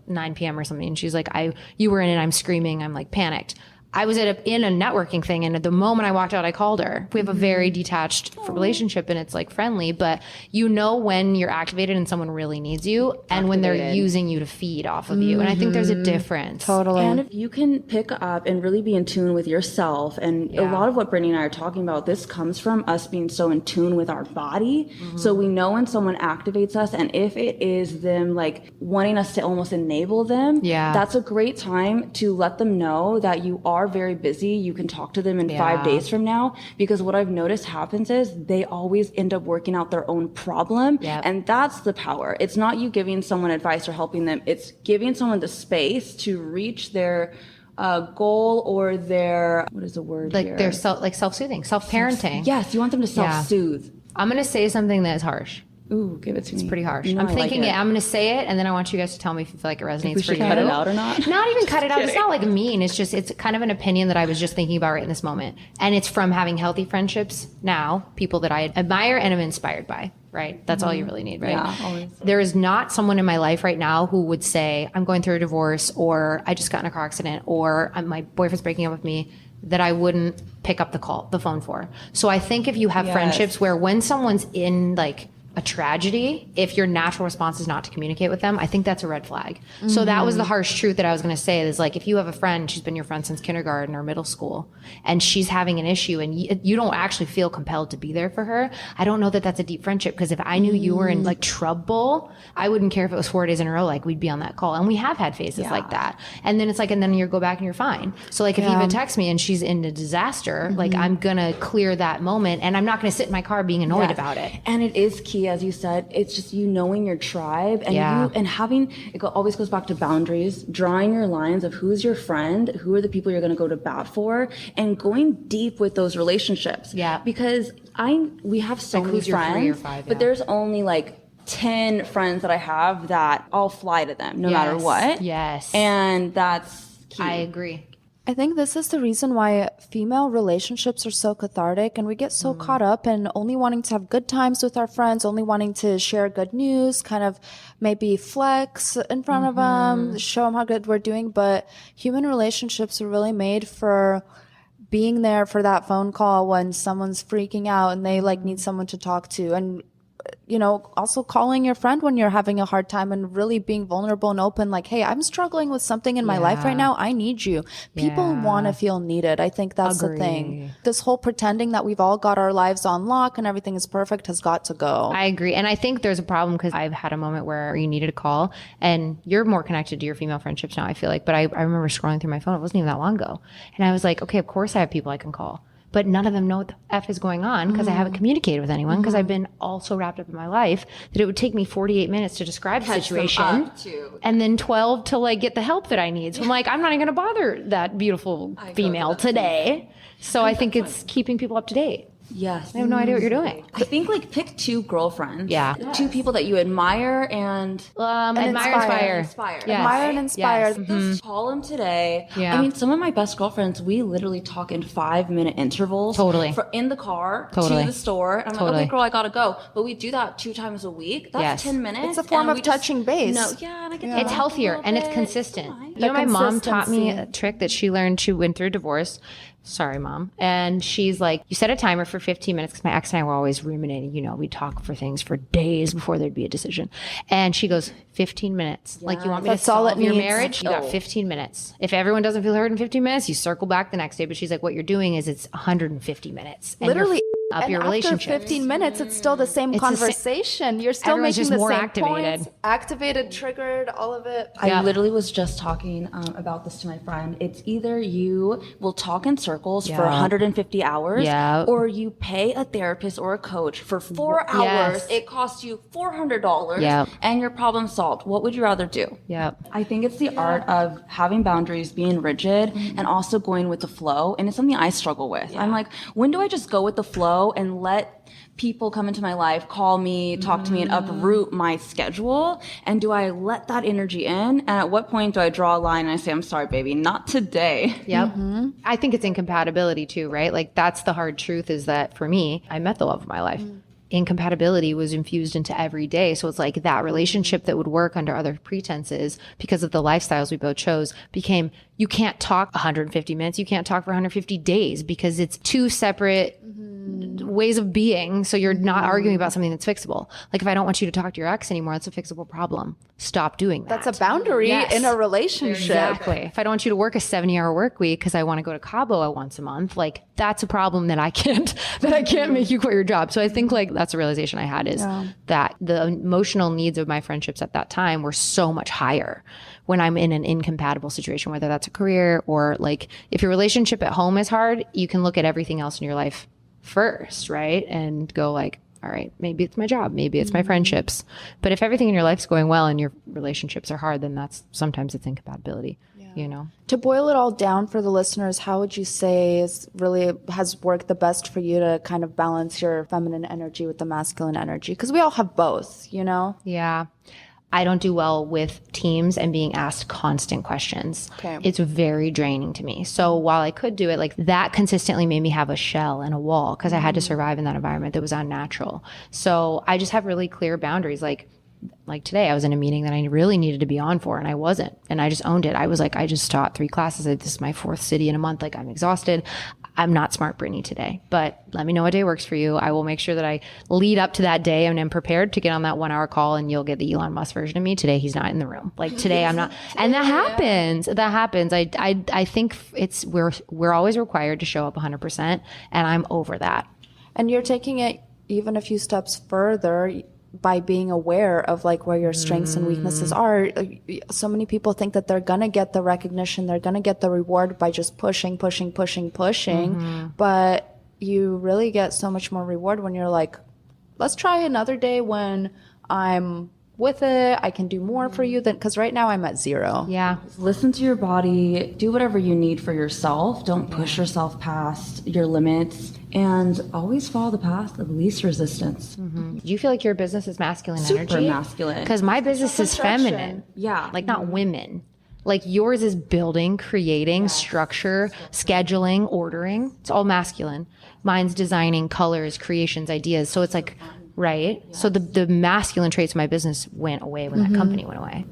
9 p.m. or something. And she's like, you were in it. I'm screaming. I'm like panicked. I was in a networking thing, and at the moment I walked out, I called her. We have a very detached relationship, and it's like friendly, but you know when you're activated and someone really needs you, and when they're using you to feed off of you. And I think there's a difference. Totally. And if you can pick up and really be in tune with yourself, and a lot of what Britni and I are talking about, this comes from us being so in tune with our body. So we know when someone activates us, and if it is them like wanting us to almost enable them, that's a great time to let them know that you are very busy. You can talk to them in 5 days from now, because what I've noticed happens is they always end up working out their own problem. And that's the power. It's not you giving someone advice or helping them. It's giving someone the space to reach their goal or their, what is the word Like here? their self-soothing, self-parenting. Yes, you want them to self-soothe. I'm going to say something that is harsh. Ooh, give it to me. It's pretty harsh. You know, I'm I like thinking it. I'm going to say it, and then I want you guys to tell me if you feel like it resonates We for should you. cut it out or not? Not even cut it out. It's not like mean. It's just, it's kind of an opinion that I was just thinking about right in this moment. And it's from having healthy friendships now, people that I admire and am inspired by, right? That's all you really need, right? Yeah, always. There is not someone in my life right now who would say, I'm going through a divorce, or I just got in a car accident, or my boyfriend's breaking up with me, that I wouldn't pick up the phone for. So I think if you have friendships where when someone's in like a tragedy, if your natural response is not to communicate with them, I think that's a red flag. So that was the harsh truth that I was going to say, is like, if you have a friend, she's been your friend since kindergarten or middle school, and she's having an issue and you don't actually feel compelled to be there for her, I don't know that that's a deep friendship, because if I knew you were in like trouble, I wouldn't care if it was 4 days in a row, like we'd be on that call. And we have had phases like that. And then it's like, and then you go back and you're fine. So like if Eva texts me and she's in a disaster, like I'm going to clear that moment, and I'm not going to sit in my car being annoyed about it. And it is key, as you said, it's just you knowing your tribe, and you and having always goes back to boundaries, drawing your lines of who's your friend, who are the people you're going to go to bat for, and going deep with those relationships. Because we have so many friends, 3 or 5, but there's only like 10 friends that I have that I'll fly to them no matter what. And that's key. I agree. I think this is the reason why female relationships are so cathartic, and we get so caught up in only wanting to have good times with our friends, only wanting to share good news, kind of maybe flex in front of them, show them how good we're doing. But human relationships are really made for being there for that phone call when someone's freaking out and they like need someone to talk to. And you know, also calling your friend when you're having a hard time and really being vulnerable and open, like, hey, I'm struggling with something in my life right now. I need you. People want to feel needed. I think that's the thing. This whole pretending that we've all got our lives on lock and everything is perfect has got to go. I agree. And I think there's a problem, because I've had a moment where you needed a call, and you're more connected to your female friendships now, I feel like. But I remember scrolling through my phone. It wasn't even that long ago. And I was like, okay, of course I have people I can call. But none of them know what the F is going on, because I haven't communicated with anyone, because I've been all so wrapped up in my life that it would take me 48 minutes to describe the situation, and then 12 to like get the help that I need. So I'm like, I'm not even going to bother that beautiful female today. So I think it's keeping people up to date. Yes. I have no idea what you're doing. I think like pick 2 girlfriends. Two people that you admire and admire, inspire. Yes. Admire and inspire. Just call them today. I mean, some of my best girlfriends, we literally talk in 5-minute intervals. In the car to the store. I'm like, okay, girl, I gotta go. But we do that 2 times a week. That's 10 minutes. It's a form of touching base. And I get It's healthier and it's consistent. You know, my mom taught me a trick that she learned. She went through a divorce. Sorry, Mom. And she's like, you set a timer for 15 minutes, because my ex and I were always ruminating. You know, we'd talk for things for days before there'd be a decision. And she goes, 15 minutes. Like, you want me to solve your marriage? You got 15 minutes. If everyone doesn't feel heard in 15 minutes, you circle back the next day. But she's like, what you're doing is it's 150 minutes. And literally. Up and your after relationship. 15 minutes, it's still the same conversation. You're still Everyone's making just the more same activated. points. Activated, triggered, all of it. I literally was just talking about this to my friend. It's either you will talk in circles for 150 hours, or you pay a therapist or a coach for 4 hours. It costs you $400, and your problem solved. What would you rather do? I think it's the art of having boundaries, being rigid, and also going with the flow. And it's something I struggle with. I'm like, when do I just go with the flow and let people come into my life, call me, talk to me, and uproot my schedule? And do I let that energy in? And at what point do I draw a line and I say, I'm sorry, baby, not today? I think it's incompatibility too, right? Like, that's the hard truth, is that for me, I met the love of my life. incompatibility was infused into every day. So it's like that relationship that would work under other pretenses because of the lifestyles we both chose became, you can't talk 150 minutes. You can't talk for 150 days because it's two separate ways of being. So you're not arguing about something that's fixable. Like if I don't want you to talk to your ex anymore, that's a fixable problem. Stop doing that. That's a boundary in a relationship. Exactly. If I don't want you to work a 70-hour work week because I want to go to Cabo once a month, like that's a problem that I can't make you quit your job. So I think like that's a realization I had is that the emotional needs of my friendships at that time were so much higher when I'm in an incompatible situation, whether that's a career or like if your relationship at home is hard, you can look at everything else in your life first, right? And go like, all right, maybe it's my job, maybe it's my friendships. But if everything in your life's going well and your relationships are hard, then sometimes it's incompatibility, you know? To boil it all down for the listeners, how would you say has worked the best for you to kind of balance your feminine energy with the masculine energy? Because we all have both, you know? Yeah. I don't do well with teams and being asked constant questions. Okay. It's very draining to me. So while I could do it, like that consistently made me have a shell and a wall because I had to survive in that environment that was unnatural. So I just have really clear boundaries. Like today I was in a meeting that I really needed to be on for and I wasn't. And I just owned it. I was like, I just taught 3 classes. This is my 4th city in a month. Like I'm exhausted. I'm not smart Britni today, but let me know what day works for you. I will make sure that I lead up to that day and am prepared to get on that 1-hour call and you'll get the Elon Musk version of me. Today, he's not in the room. Like today, I'm not. And that happens. That happens. I think we're always required to show up 100% and I'm over that. And you're taking it even a few steps further by being aware of like where your strengths and weaknesses are. So many people think that they're going to get the recognition, they're going to get the reward by just pushing. But you really get so much more reward when you're like, let's try another day when I'm with it, I can do more for you than, because right now I'm at 0. Yeah. Listen to your body, do whatever you need for yourself. Don't push yourself past your limits and always follow the path of least resistance. Do you feel like your business is masculine Super energy? masculine. Because my business is feminine. Yeah. Like not women. Like yours is building, creating, structure, scheduling, ordering. It's all masculine. Mine's designing, colors, creations, ideas. So it's like, right? Yes. So the masculine traits of my business went away when that company went away.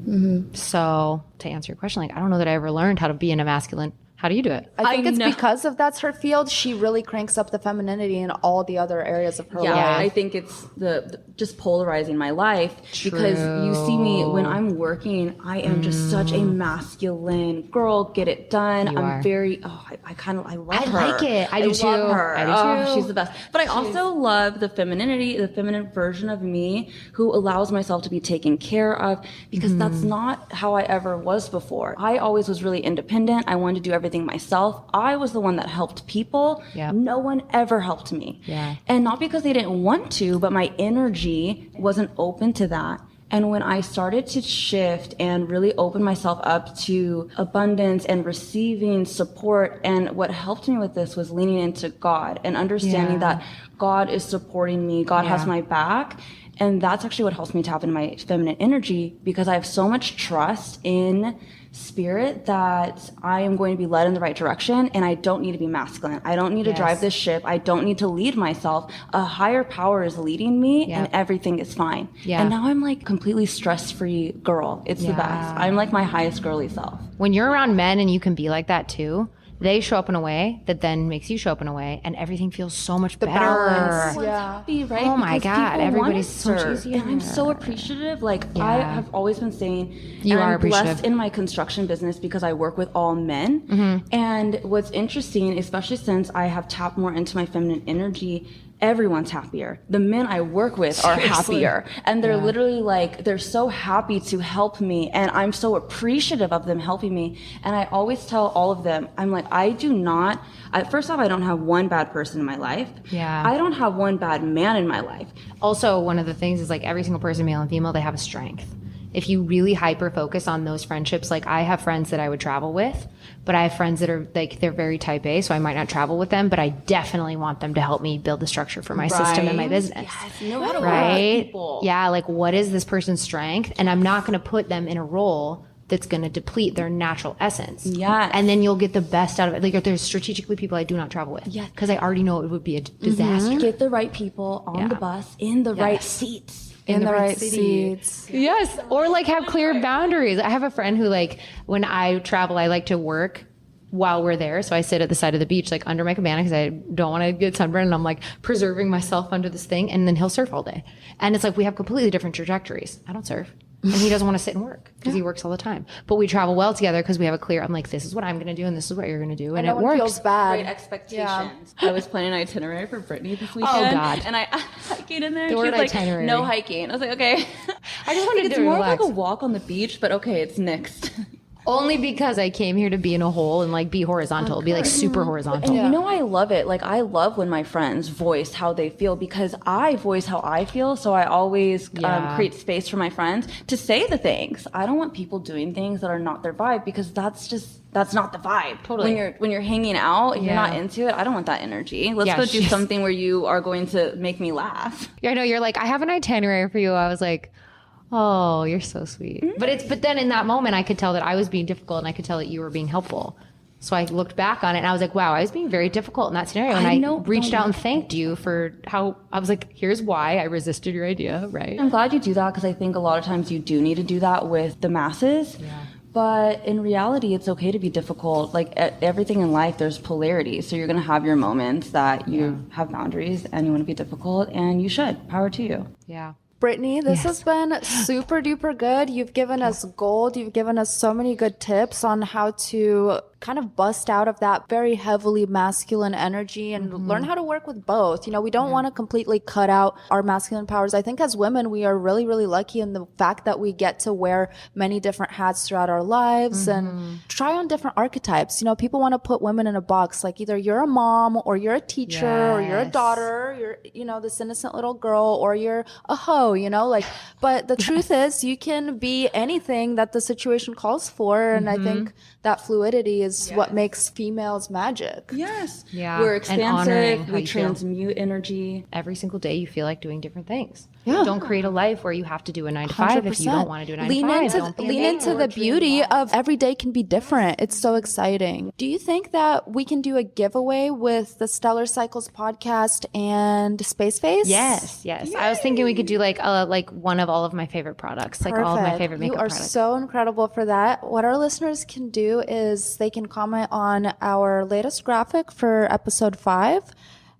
So to answer your question, like, I don't know that I ever learned how to be in a masculine. How do you do it? I think it's because of that's her field. She really cranks up the femininity in all the other areas of her life. Yeah, I think it's the just polarizing my life. True. Because you see me when I'm working, I am just such a masculine girl. Get it done. I'm very. I love her. I like it. I do too. Love her. I do too. She's the best. But I also love the femininity, the feminine version of me who allows myself to be taken care of because that's not how I ever was before. I always was really independent. I wanted to do everything myself. I was the one that helped people. Yep. No one ever helped me. Yeah. And not because they didn't want to, but my energy wasn't open to that. And when I started to shift and really open myself up to abundance and receiving support, and what helped me with this was leaning into God and understanding that God is supporting me. God has my back. And that's actually what helps me tap into my feminine energy because I have so much trust in spirit that I am going to be led in the right direction and I don't need to be masculine. I don't need to drive this ship. I don't need to lead myself. A higher power is leading me and everything is fine. Yeah. And now I'm like completely stress-free girl. It's the best. I'm like my highest girly self. When you're around men and you can be like that too, they show up in a way that then makes you show up in a way and everything feels so much better. Balance. Happy, right? Oh my God. Everybody's so much easier. And I'm so appreciative. Like I have always been saying I'm blessed in my construction business because I work with all men. And what's interesting, especially since I have tapped more into my feminine energy, everyone's happier. The men I work with are happier. And they're literally like, they're so happy to help me. And I'm so appreciative of them helping me. And I always tell all of them, I'm like, first off, I don't have one bad person in my life. Yeah. I don't have one bad man in my life. Also, one of the things is like every single person, male and female, they have a strength. If you really hyper focus on those friendships, like I have friends that I would travel with, but I have friends that are like, they're very type A, so I might not travel with them, but I definitely want them to help me build the structure for my system and my business. Yes, know how to work with people. Yeah, like what is this person's strength? And I'm not going to put them in a role that's going to deplete their natural essence. Yes. And then you'll get the best out of it. Like, there's strategically people I do not travel with. Yes. Because I already know it would be a disaster. Get the right people on the bus in the right seats. In the right city. seats. Yes. Or like have clear boundaries. I have a friend who, like, when I travel, I like to work while we're there. So I sit at the side of the beach, like under my cabana, because I don't want to get sunburned. And I'm like preserving myself under this thing. And then he'll surf all day. And it's like we have completely different trajectories. I don't surf. And he doesn't want to sit and work because he works all the time. But we travel well together because we have a clear, I'm like, this is what I'm going to do and this is what you're going to do. And no it one works. feels bad. Great expectations. I was planning an itinerary for Britni this weekend. Oh, God. And I hiking in there. The word She's like, itinerary. no hiking. I was like, okay. I just wanted it's to more relax. like a walk on the beach, but okay, it's nixed. Only because I came here to be in a hole and like be horizontal, be like super horizontal. And you know, I love it. Like, I love when my friends voice how they feel because I voice how I feel. So I always create space for my friends to say the things. I don't want people doing things that are not their vibe because that's not the vibe. Totally. When you're hanging out, if you're not into it, I don't want that energy. Let's go do something where you are going to make me laugh. Yeah, I know. You're like, I have an itinerary for you. I was like, oh, you're so sweet. But then in that moment, I could tell that I was being difficult and I could tell that you were being helpful. So I looked back on it and I was like, wow, I was being very difficult in that scenario. And I reached out and thanked you for how I was like, here's why I resisted your idea, right? I'm glad you do that because I think a lot of times you do need to do that with the masses. Yeah. But in reality, it's okay to be difficult. Like everything in life, there's polarity. So you're going to have your moments that you have boundaries and you want to be difficult, and you should. Power to you. Yeah. Britni, this has been super duper good. You've given us gold. You've given us so many good tips on how to kind of bust out of that very heavily masculine energy and learn how to work with both. You know, we don't want to completely cut out our masculine powers. I think as women, we are really, really lucky in the fact that we get to wear many different hats throughout our lives and try on different archetypes. You know, people want to put women in a box, like either you're a mom or you're a teacher or you're a daughter, you're, you know, this innocent little girl, or you're a hoe, you know, like, but the truth is you can be anything that the situation calls for. And I think that fluidity is what makes females magic. Yes. Yeah. We're And honoring expansive. how We you feel. transmute energy. Every single day you feel like doing different things. Yeah. Don't create a life where you have to do a 9 to 5 if you don't want to do a 9 to 5. Lean into the beauty of every day can be different. It's so exciting. Do you think that we can do a giveaway with the Stellar Cycles podcast and Space Face? Yes. I was thinking we could do like one of all of my favorite products, like all of my favorite makeup products. You are so incredible for that. What our listeners can do is they can comment on our latest graphic for episode 5.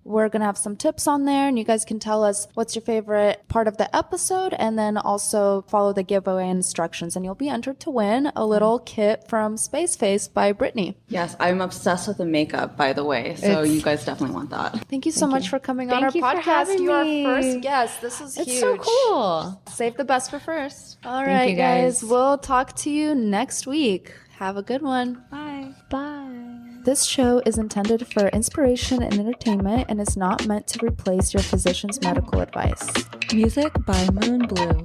We're going to have some tips on there, and you guys can tell us what's your favorite part of the episode, and then also follow the giveaway instructions, and you'll be entered to win a little kit from Space Face by Britni. Yes, I'm obsessed with the makeup, by the way, so you guys definitely want that. Thank you so much for coming on our you for podcast. having You are me. our first guest. This is huge. It's so cool. Save the best for first. All right, you, guys. We'll talk to you next week. Have a good one. Bye. Bye. This show is intended for inspiration and entertainment and is not meant to replace your physician's medical advice. Music by Moon Blue.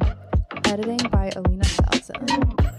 Editing by Alina.